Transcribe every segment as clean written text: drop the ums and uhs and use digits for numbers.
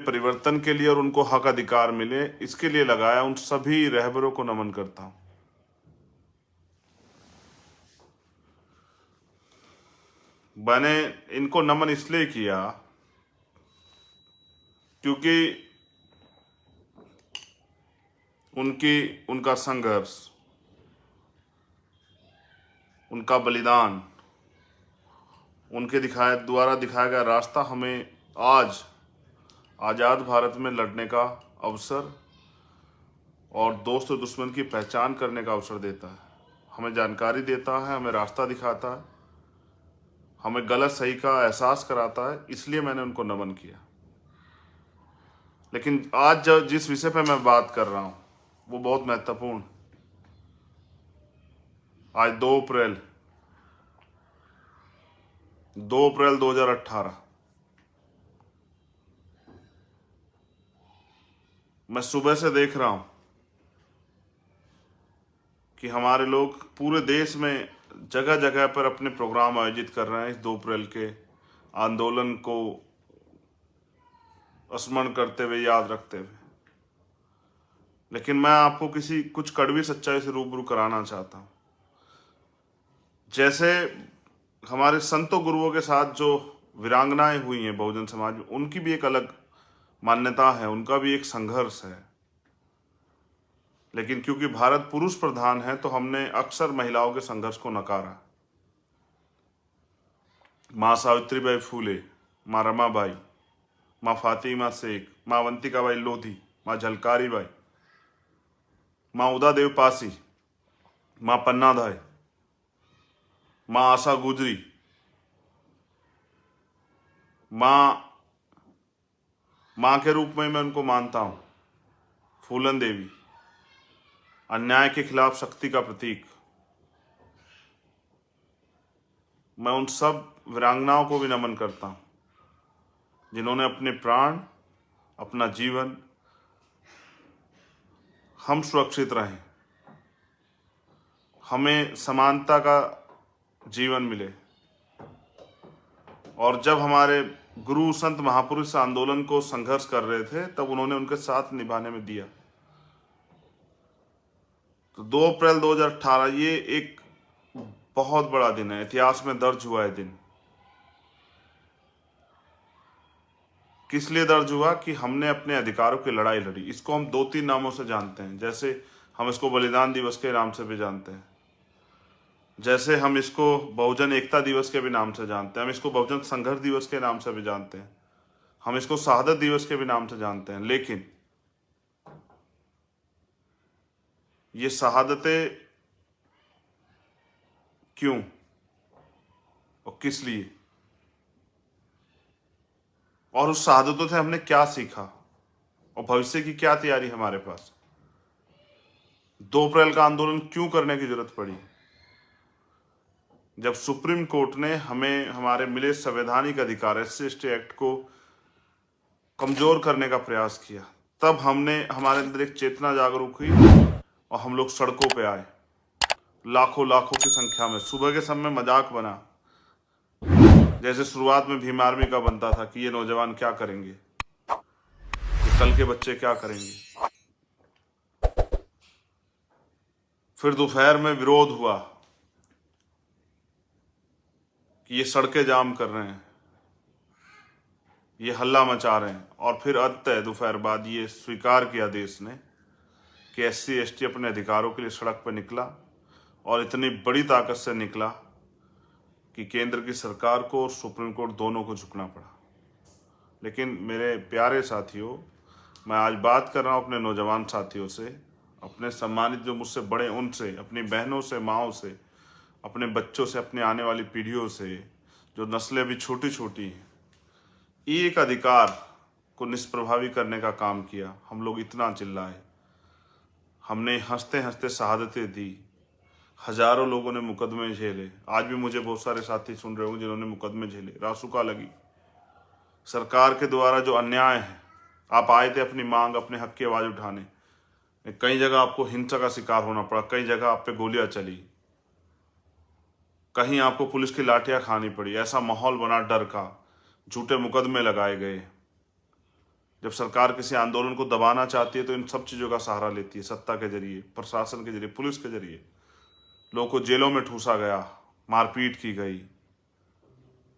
में परिवर्तन के लिए और उनको हक अधिकार मिले, इसके लिए लगाया। उन सभी रहबरों को नमन करता हूं। मैंने इनको नमन इसलिए किया क्योंकि उनका संघर्ष, उनका बलिदान, उनके द्वारा दिखाया गया रास्ता हमें आज आज़ाद भारत में लड़ने का अवसर और दोस्त और दुश्मन की पहचान करने का अवसर देता है। हमें जानकारी देता है, हमें रास्ता दिखाता है, हमें गलत सही का एहसास कराता है। इसलिए मैंने उनको नमन किया। लेकिन आज जिस विषय पर मैं बात कर रहा हूं वो बहुत महत्वपूर्ण। आज 2 अप्रैल 2018, मैं सुबह से देख रहा हूं कि हमारे लोग पूरे देश में जगह जगह पर अपने प्रोग्राम आयोजित कर रहे हैं इस 2 अप्रैल के आंदोलन को स्मरण करते हुए, याद रखते हुए। लेकिन मैं आपको कुछ कड़वी सच्चाई से रूबरू कराना चाहता हूं। जैसे हमारे संतों गुरुओं के साथ जो वीरांगनाएं हुई हैं बहुजन समाज में, उनकी भी एक अलग मान्यता है, उनका भी एक संघर्ष है। लेकिन क्योंकि भारत पुरुष प्रधान है तो हमने अक्सर महिलाओं के संघर्ष को नकारा। माँ सावित्रीबाई फूले, माँ रमाबाई, माँ फातिमा शेख, माँ अवंतिकाबाई लोधी, माँ झलकारी बाई, माँ उदादेव पासी, माँ पन्नाधाय, माँ आशा गुजरी, माँ के रूप में मैं उनको मानता हूँ, फूलन देवी, अन्याय के खिलाफ शक्ति का प्रतीक। मैं उन सब वीरांगनाओं को भी नमन करता हूँ जिन्होंने अपने प्राण, अपना जीवन, हम सुरक्षित रहें, हमें समानता का जीवन मिले। और जब हमारे गुरु संत महापुरुष आंदोलन को संघर्ष कर रहे थे तब उन्होंने उनके साथ निभाने में दिया। तो 2 अप्रैल 2018 ये एक बहुत बड़ा दिन है, इतिहास में दर्ज हुआ है दिन। किस लिए दर्ज हुआ? कि हमने अपने अधिकारों की लड़ाई लड़ी। इसको हम 2-3 नामों से जानते हैं। जैसे हम इसको बलिदान दिवस के नाम से भी जानते हैं, जैसे हम इसको बहुजन एकता दिवस के भी नाम से जानते हैं, हम इसको बहुजन संघर्ष दिवस के नाम से भी जानते हैं, हम इसको शहादत दिवस के भी नाम से जानते हैं। लेकिन ये शहादतें क्यों और किस लिए, और उस शहादतों से हमने क्या सीखा और भविष्य की क्या तैयारी हमारे पास? 2 अप्रैल का आंदोलन क्यों करने की जरूरत पड़ी? जब सुप्रीम कोर्ट ने हमें हमारे मिले संवैधानिक अधिकार SC/ST एक्ट को कमजोर करने का प्रयास किया, तब हमारे अंदर एक चेतना जागरूक हुई और हम लोग सड़कों पे आए, लाखों की संख्या में। सुबह के समय मजाक बना, जैसे शुरुआत में भीम आर्मी का बनता था कि ये नौजवान क्या करेंगे, ये कल के बच्चे क्या करेंगे। फिर दोपहर में विरोध हुआ कि ये सड़कें जाम कर रहे हैं, ये हल्ला मचा रहे हैं। और फिर अंततः दोपहर बाद ये स्वीकार किया देश ने कि SC/ST अपने अधिकारों के लिए सड़क पर निकला, और इतनी बड़ी ताकत से निकला कि केंद्र की सरकार को और सुप्रीम कोर्ट दोनों को झुकना पड़ा। लेकिन मेरे प्यारे साथियों, मैं आज बात कर रहा हूँ अपने नौजवान साथियों से, अपने सम्मानित जो मुझसे बड़े उनसे, अपनी बहनों से, माँओं से, अपने बच्चों से, अपने आने वाली पीढ़ियों से, जो नस्लें भी छोटी छोटी हैं। एक अधिकार को निष्प्रभावी करने का काम किया। हम लोग इतना चिल्लाए, हमने हंसते हंसते शहादतें दी, हजारों लोगों ने मुकदमे झेले। आज भी मुझे बहुत सारे साथी सुन रहे होंगे जिन्होंने मुकदमे झेले, रासुका लगी। सरकार के द्वारा जो अन्याय है, आप आए थे अपनी मांग, अपने हक की आवाज उठाने, कई जगह आपको हिंसा का शिकार होना पड़ा, कई जगह आप पे गोलियां चली, कहीं आपको पुलिस की लाठियां खानी पड़ी। ऐसा माहौल बना डर का, झूठे मुकदमे लगाए गए। जब सरकार किसी आंदोलन को दबाना चाहती है तो इन सब चीज़ों का सहारा लेती है, सत्ता के जरिए, प्रशासन के जरिए, पुलिस के जरिए। लोगों को जेलों में ठूसा गया, मारपीट की गई,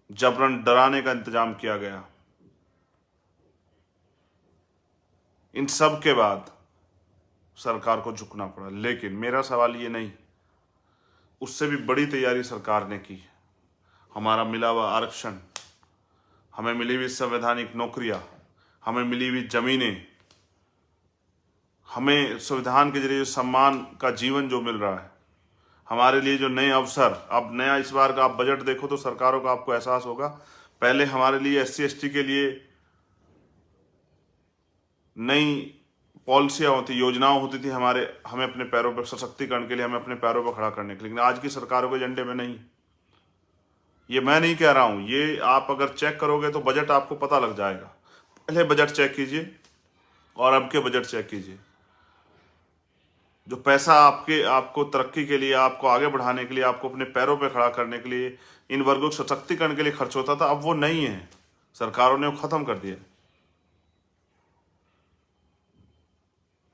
जबरन डराने का इंतजाम किया गया। इन सब के बाद सरकार को झुकना पड़ा। लेकिन मेरा सवाल ये नहीं, उससे भी बड़ी तैयारी सरकार ने की। हमारा मिला हुआ आरक्षण, हमें मिली हुई संवैधानिक नौकरियां, हमें मिली हुई जमीनें, हमें संविधान के जरिए सम्मान का जीवन जो मिल रहा है, हमारे लिए जो नए अवसर, अब नया इस बार का आप बजट देखो तो सरकारों का आपको एहसास होगा। पहले हमारे लिए SC ST के लिए नई पॉलिसियां होती, योजनाएं होती थी, हमें अपने पैरों पर सशक्तिकरण के लिए, हमें अपने पैरों पर खड़ा करने के लिए। लेकिन आज की सरकारों के एजेंडे में नहीं। ये मैं नहीं कह रहा हूं, ये आप अगर चेक करोगे तो बजट आपको पता लग जाएगा। पहले बजट चेक कीजिए और अब के बजट चेक कीजिए। जो पैसा आपको तरक्की के लिए, आपको आगे बढ़ाने के लिए, आपको अपने पैरों पे खड़ा करने के लिए, इन वर्गों के सशक्तिकरण के लिए खर्च होता था, अब वो नहीं है। सरकारों ने वो खत्म कर दिया।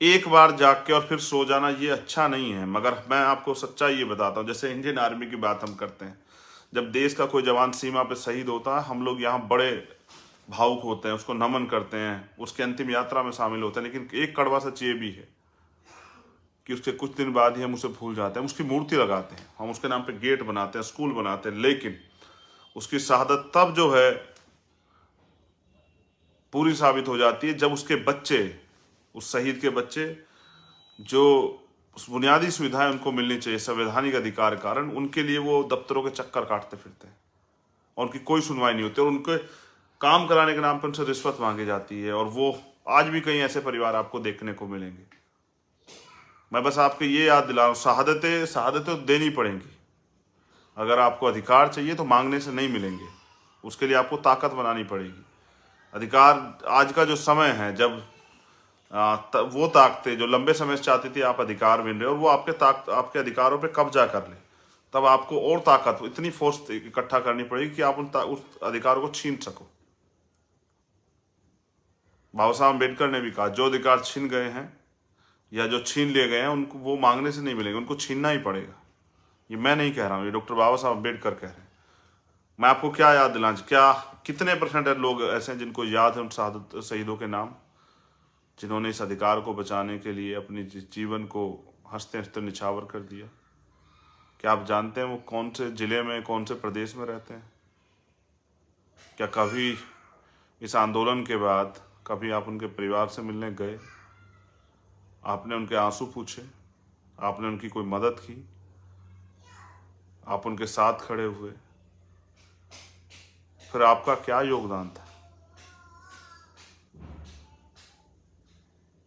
एक बार जाग के और फिर सो जाना ये अच्छा नहीं है। मगर मैं आपको सच्चाई ये बताता हूँ, जैसे इंडियन आर्मी की बात हम करते हैं, जब देश का कोई जवान सीमा पे शहीद होता है, हम लोग यहाँ बड़े भावुक होते हैं, उसको नमन करते हैं, उसके अंतिम यात्रा में शामिल होते हैं। लेकिन एक कड़वा सच ये भी है कि उसके कुछ दिन बाद ही हम उसे भूल जाते हैं। उसकी मूर्ति लगाते हैं, हम उसके नाम पे गेट बनाते हैं, स्कूल बनाते हैं, लेकिन उसकी शहादत तब जो है पूरी साबित हो जाती है जब उसके बच्चे, उस शहीद के बच्चे, जो उस बुनियादी सुविधाएं उनको मिलनी चाहिए संवैधानिक अधिकार के कारण, उनके लिए वो दफ्तरों के चक्कर काटते फिरते हैं और उनकी कोई सुनवाई नहीं होती और उनके काम कराने के नाम पर उनसे रिश्वत मांगी जाती है। और वो आज भी कई ऐसे परिवार आपको देखने को मिलेंगे। मैं बस आपको ये याद दिला रहा हूँ, शहादतें तो देनी पड़ेंगी। अगर आपको अधिकार चाहिए तो मांगने से नहीं मिलेंगे, उसके लिए आपको ताकत बनानी पड़ेगी। अधिकार, आज का जो समय है जब वो ताकतें जो लंबे समय से चाहती थी आप अधिकार मिल रहे और वो आपके अधिकारों पे कब्जा कर ले, तब आपको और ताकत, इतनी फोर्स इकट्ठा करनी पड़ेगी कि आप उस अधिकारों को छीन सको। बाबा साहब अम्बेडकर ने भी कहा, जो अधिकार छीन गए हैं या जो छीन लिए गए हैं, उनको वो मांगने से नहीं मिलेंगे, उनको छीनना ही पड़ेगा। ये मैं नहीं कह रहा हूँ, ये डॉक्टर बाबा साहब अम्बेडकर कह रहे हैं। मैं आपको क्या याद दिलाऊं, क्या कितने % लोग ऐसे हैं जिनको याद है उन शहीदों के नाम, जिन्होंने इस अधिकार को बचाने के लिए अपने जीवन को हंसते हंसते निछावर कर दिया? क्या आप जानते हैं वो कौन से जिले में, कौन से प्रदेश में रहते हैं? क्या कभी इस आंदोलन के बाद कभी आप उनके परिवार से मिलने गए? आपने उनके आंसू पूछे? आपने उनकी कोई मदद की? आप उनके साथ खड़े हुए? फिर आपका क्या योगदान था?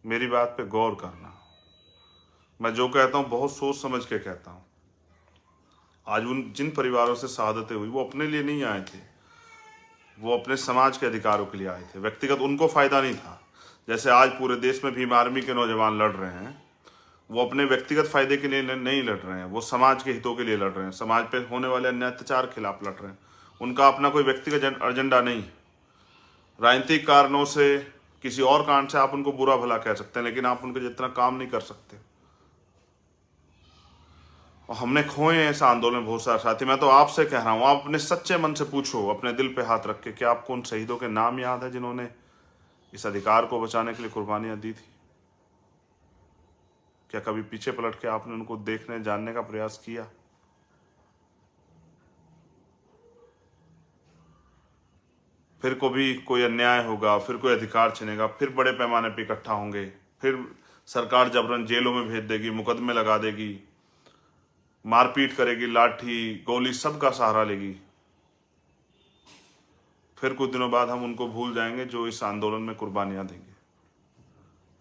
मेरी बात पे गौर करना। मैं जो कहता हूँ बहुत सोच समझ के कहता हूँ। आज उन जिन परिवारों से शहादतें हुई, वो अपने लिए नहीं आए थे, वो अपने समाज के अधिकारों के लिए आए थे। व्यक्तिगत उनको फायदा नहीं था। जैसे आज पूरे देश में भीम आर्मी के नौजवान लड़ रहे हैं, वो अपने व्यक्तिगत फायदे के लिए नहीं लड़ रहे हैं, वो समाज के हितों के लिए लड़ रहे हैं, समाज पे होने वाले अन्य अत्याचार के खिलाफ लड़ रहे हैं। उनका अपना कोई व्यक्तिगत एजेंडा नहीं। राजनीतिक कारणों से, किसी और कारण से आप उनको बुरा भला कह सकते हैं, लेकिन आप उनके जितना काम नहीं कर सकते। और हमने खोए हैं इस आंदोलन में बहुत सारे साथी। मैं तो आपसे कह रहा हूँ, आप अपने सच्चे मन से पूछो, अपने दिल पे हाथ रख के, क्या आपको उन शहीदों के नाम याद है जिन्होंने इस अधिकार को बचाने के लिए कुर्बानियां दी थी? क्या कभी पीछे पलट के आपने उनको देखने, जानने का प्रयास किया? फिर कभी कोई अन्याय होगा, फिर कोई अधिकार छिनेगा, फिर बड़े पैमाने पर इकट्ठा होंगे, फिर सरकार जबरन जेलों में भेज देगी, मुकदमे लगा देगी, मारपीट करेगी, लाठी गोली सबका सहारा लेगी। फिर कुछ दिनों बाद हम उनको भूल जाएंगे जो इस आंदोलन में कुर्बानियां देंगे।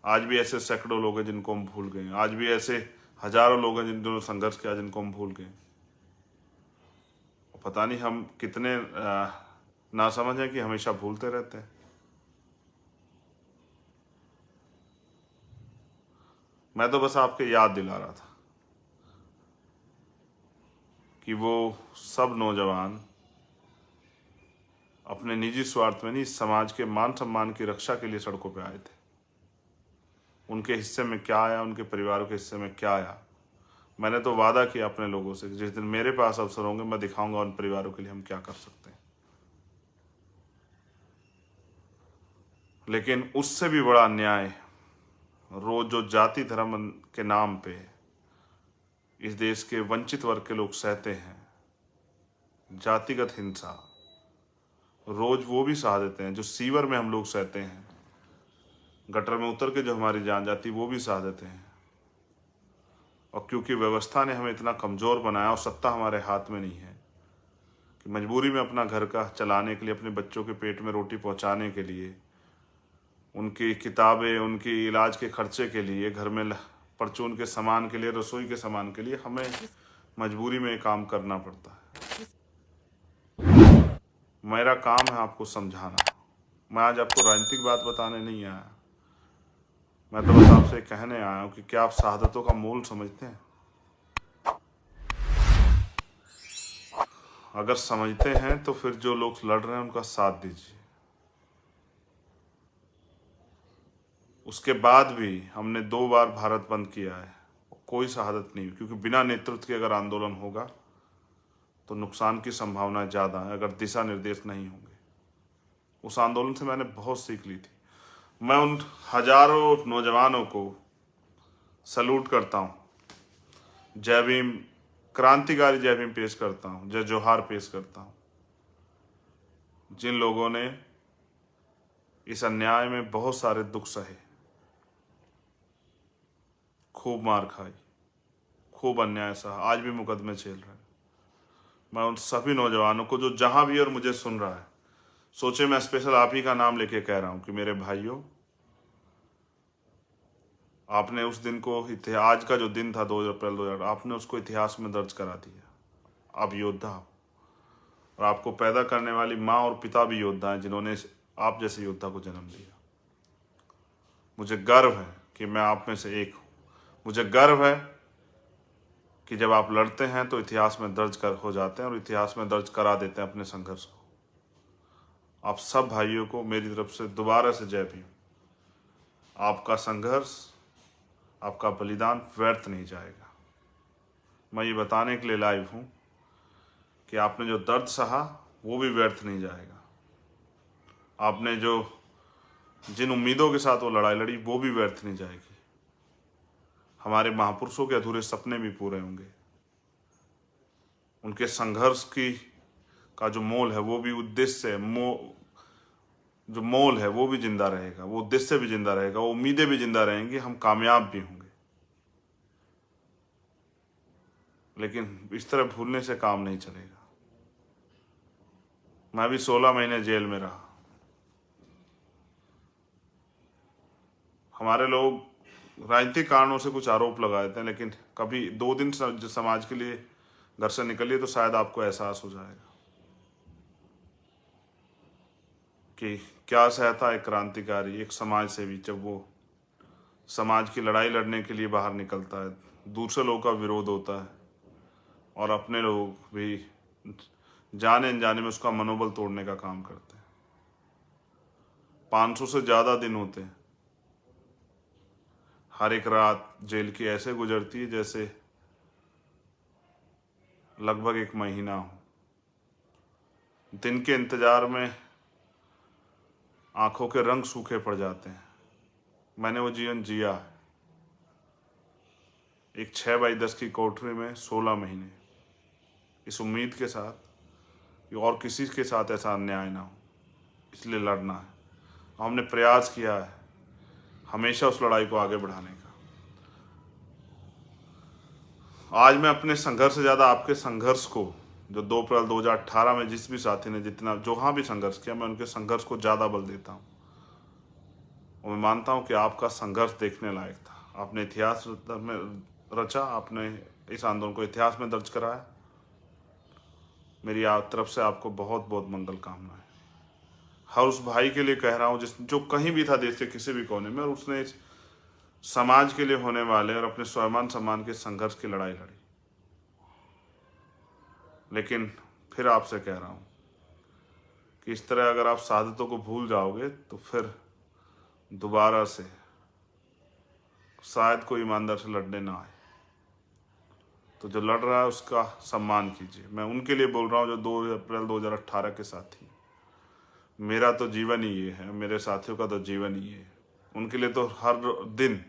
आज भी ऐसे सैकड़ों लोग हैं जिनको हम भूल गए। आज भी ऐसे हजारों लोग हैं जिन्होंने संघर्ष किया, जिनको हम भूल गए। पता नहीं हम कितने नासमझ हैं कि हमेशा भूलते रहते हैं। मैं तो बस आपके याद दिला रहा था कि वो सब नौजवान अपने निजी स्वार्थ में नहीं, इस समाज के मान सम्मान की रक्षा के लिए सड़कों पे आए थे। उनके हिस्से में क्या आया, उनके परिवारों के हिस्से में क्या आया, मैंने तो वादा किया अपने लोगों से कि जिस दिन मेरे पास अवसर होंगे मैं दिखाऊंगा उन परिवारों के लिए हम क्या कर सकते हैं। लेकिन उससे भी बड़ा अन्याय रोज जो जाति धर्म के नाम पे इस देश के वंचित वर्ग के लोग सहते हैं, जातिगत हिंसा रोज वो भी सहा देते हैं। जो सीवर में हम लोग सहते हैं, गटर में उतर के जो हमारी जान जाती वो भी सहा देते हैं। और क्योंकि व्यवस्था ने हमें इतना कमज़ोर बनाया और सत्ता हमारे हाथ में नहीं है कि मजबूरी में अपना घर का चलाने के लिए, अपने बच्चों के पेट में रोटी पहुंचाने के लिए, उनकी किताबें, उनकी इलाज के खर्चे के लिए, घर में परचून के सामान के लिए, रसोई के सामान के लिए हमें मजबूरी में काम करना पड़ता है। मेरा काम है आपको समझाना। मैं आज आपको राजनीतिक बात बताने नहीं आया, मैं तो बस आपसे कहने आया हूँ कि क्या आप शहादतों का मोल समझते हैं? अगर समझते हैं तो फिर जो लोग लड़ रहे हैं उनका साथ दीजिए। उसके बाद भी हमने 2 बार भारत बंद किया है, कोई शहादत नहीं हुई, क्योंकि बिना नेतृत्व के अगर आंदोलन होगा तो नुकसान की संभावना ज़्यादा है अगर दिशा निर्देश नहीं होंगे। उस आंदोलन से मैंने बहुत सीख ली थी। मैं उन हजारों नौजवानों को सलूट करता हूँ, जय भीम, क्रांतिकारी जय भीम पेश करता हूँ, जय जोहार पेश करता हूँ, जिन लोगों ने इस अन्याय में बहुत सारे दुख सहे, खूब मार खाई, खूब अन्याय सहा, आज भी मुकदमे झेल रहे हैं। मैं उन सभी नौजवानों को जो जहां भी और मुझे सुन रहा है, सोचे मैं स्पेशल आप ही का नाम लेके कह रहा हूं कि मेरे भाइयों, आपने उस दिन को, आज का जो दिन था 2 अप्रैल 2008, आपने उसको इतिहास में दर्ज करा दिया। आप योद्धा हो और आपको पैदा करने वाली माँ और पिता भी योद्धा हैं जिन्होंने आप जैसे योद्धा को जन्म दिया। मुझे गर्व है कि मैं आप में से एक हूँ। मुझे गर्व है कि जब आप लड़ते हैं तो इतिहास में दर्ज हो जाते हैं और इतिहास में दर्ज करा देते हैं अपने संघर्ष को। आप सब भाइयों को मेरी तरफ से दोबारा से जय भीम। आपका संघर्ष, आपका बलिदान व्यर्थ नहीं जाएगा। मैं ये बताने के लिए लाइव हूँ कि आपने जो दर्द सहा वो भी व्यर्थ नहीं जाएगा। आपने जो जिन उम्मीदों के साथ वो लड़ाई लड़ी वो भी व्यर्थ नहीं जाएगी। हमारे महापुरुषों के अधूरे सपने भी पूरे होंगे। उनके संघर्ष का जो मोल है वो भी, उद्देश्य जो मोल है वो भी जिंदा रहेगा, वो उद्देश्य भी जिंदा रहेगा, वो उम्मीदें भी जिंदा रहेंगी, हम कामयाब भी होंगे। लेकिन इस तरह भूलने से काम नहीं चलेगा। मैं भी 16 महीने जेल में रहा। हमारे लोग राजनीतिक कारणों से कुछ आरोप लगा देते हैं, लेकिन कभी 2 दिन समाज के लिए घर से निकलिए तो शायद आपको एहसास हो जाएगा कि क्या सहता है एक क्रांतिकारी, एक समाज सेवी, जब वो समाज की लड़ाई लड़ने के लिए बाहर निकलता है, दूसरे लोगों का विरोध होता है और अपने लोग भी जाने अनजाने में उसका मनोबल तोड़ने का काम करते हैं। 500 से ज़्यादा दिन होते हैं। हर एक रात जेल की ऐसे गुजरती है जैसे लगभग 1 महीना हो। दिन के इंतजार में आंखों के रंग सूखे पड़ जाते हैं। मैंने वो जीवन जिया है। एक 6x10 की कोठरी में 16 महीने, इस उम्मीद के साथ कि और किसी के साथ ऐसा अन्याय ना हो, इसलिए लड़ना है। हमने प्रयास किया है हमेशा उस लड़ाई को आगे बढ़ाने का। आज मैं अपने संघर्ष से ज़्यादा आपके संघर्ष को, जो 2 अप्रैल 2018 में जिस भी साथी ने जितना जहाँ भी संघर्ष किया, मैं उनके संघर्ष को ज़्यादा बल देता हूँ। और मैं मानता हूँ कि आपका संघर्ष देखने लायक था। आपने इतिहास में रचा, आपने इस आंदोलन को इतिहास में दर्ज कराया। मेरी तरफ से आपको बहुत बहुत मंगल कामनाएं। हर उस भाई के लिए कह रहा हूँ जो कहीं भी था देश के किसी भी कोने में और उसने इस समाज के लिए होने वाले और अपने स्वाभिमान सम्मान के संघर्ष की लड़ाई लड़ी। लेकिन फिर आपसे कह रहा हूँ कि इस तरह अगर आप शहादतों को भूल जाओगे तो फिर दोबारा से शायद कोई ईमानदार से लड़ने ना आए। तो जो लड़ रहा है उसका सम्मान कीजिए। मैं उनके लिए बोल रहा हूँ जो 2 अप्रैल 2018 के साथी। मेरा तो जीवन ही ये है, मेरे साथियों का तो जीवन ही है। उनके लिए तो हर दिन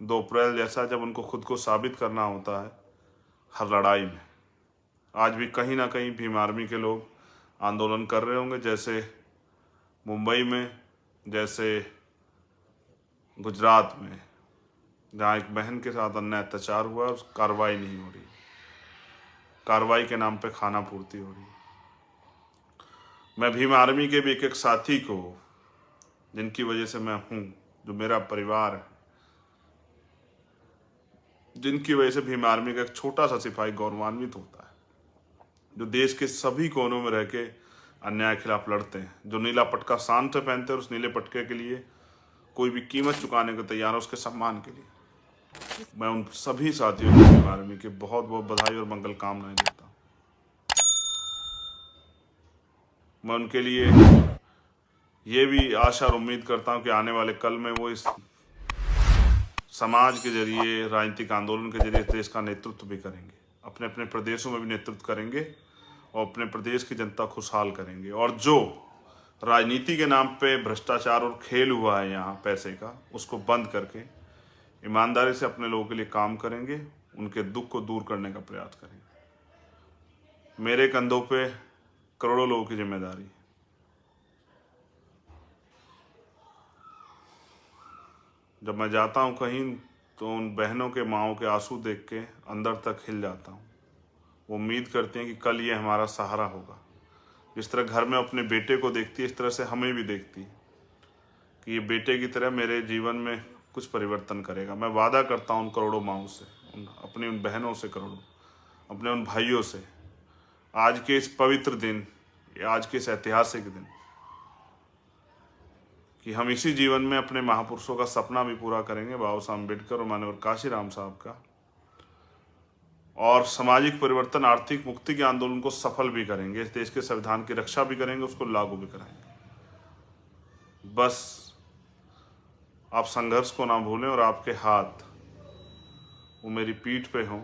2 अप्रैल जैसा, जब उनको खुद को साबित करना होता है हर लड़ाई में। आज भी कहीं ना कहीं भीम आर्मी के लोग आंदोलन कर रहे होंगे, जैसे मुंबई में, जैसे गुजरात में, जहाँ एक बहन के साथ अन्याय अत्याचार हुआ और कार्रवाई नहीं हो रही, कार्रवाई के नाम पे खाना पूर्ति हो रही। मैं भीम आर्मी के भी एक साथी को, जिनकी वजह से मैं हूँ, जो मेरा परिवार है, जिनकी वजह से भीम आर्मी का एक छोटा सा सिपाही गौरवान्वित होता है, जो देश के सभी कोनों में रह के अन्याय के खिलाफ लड़ते हैं, जो नीला पटका शान से पहनते हैं और उस नीले पटके के लिए कोई भी कीमत चुकाने को तैयार है उसके सम्मान के लिए। मैं उन सभी साथियों को भीम आर्मी के बहुत बहुत बधाई और मंगल कामनाएं देता हूँ। मैं उनके लिए ये भी आशा और उम्मीद करता हूँ कि आने वाले कल में वो इस समाज के जरिए, राजनीतिक आंदोलन के जरिए देश का नेतृत्व भी करेंगे, अपने अपने प्रदेशों में भी नेतृत्व करेंगे और अपने प्रदेश की जनता खुशहाल करेंगे। और जो राजनीति के नाम पे भ्रष्टाचार और खेल हुआ है यहाँ पैसे का, उसको बंद करके ईमानदारी से अपने लोगों के लिए काम करेंगे, उनके दुख को दूर करने का प्रयास करेंगे। मेरे कंधों पे करोड़ों लोगों की जिम्मेदारी। जब मैं जाता हूँ कहीं तो उन बहनों के, माँओं के आंसू देख के अंदर तक हिल जाता हूँ। वो उम्मीद करती हैं कि कल ये हमारा सहारा होगा। जिस तरह घर में अपने बेटे को देखती है, इस तरह से हमें भी देखती है कि ये बेटे की तरह मेरे जीवन में कुछ परिवर्तन करेगा। मैं वादा करता हूँ उन करोड़ों माँओं से, अपनी उन बहनों से, करोड़ों अपने उन भाइयों से, आज के इस पवित्र दिन, आज के इस ऐतिहासिक दिन, कि हम इसी जीवन में अपने महापुरुषों का सपना भी पूरा करेंगे, बाबा साहब अम्बेडकर और माननीय काशीराम साहब का, और सामाजिक परिवर्तन, आर्थिक मुक्ति के आंदोलन को सफल भी करेंगे। इस देश के संविधान की रक्षा भी करेंगे, उसको लागू भी कराएंगे। बस आप संघर्ष को ना भूलें और आपके हाथ वो मेरी पीठ पे हों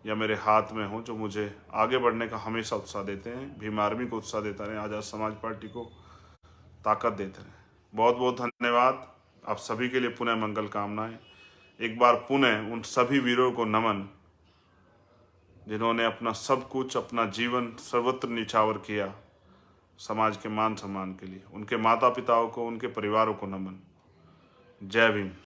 या मेरे हाथ में हों, जो मुझे आगे बढ़ने का हमेशा उत्साह देते हैं, भीम आर्मी को उत्साह देता रहे, आज़ाद समाज पार्टी को ताकत देते रहे। बहुत बहुत धन्यवाद आप सभी के लिए। पुनः मंगल कामनाएं। एक बार पुनः उन सभी वीरों को नमन जिन्होंने अपना सब कुछ, अपना जीवन सर्वत्र निछावर किया समाज के मान सम्मान के लिए। उनके माता पिताओं को, उनके परिवारों को नमन। जय भीम।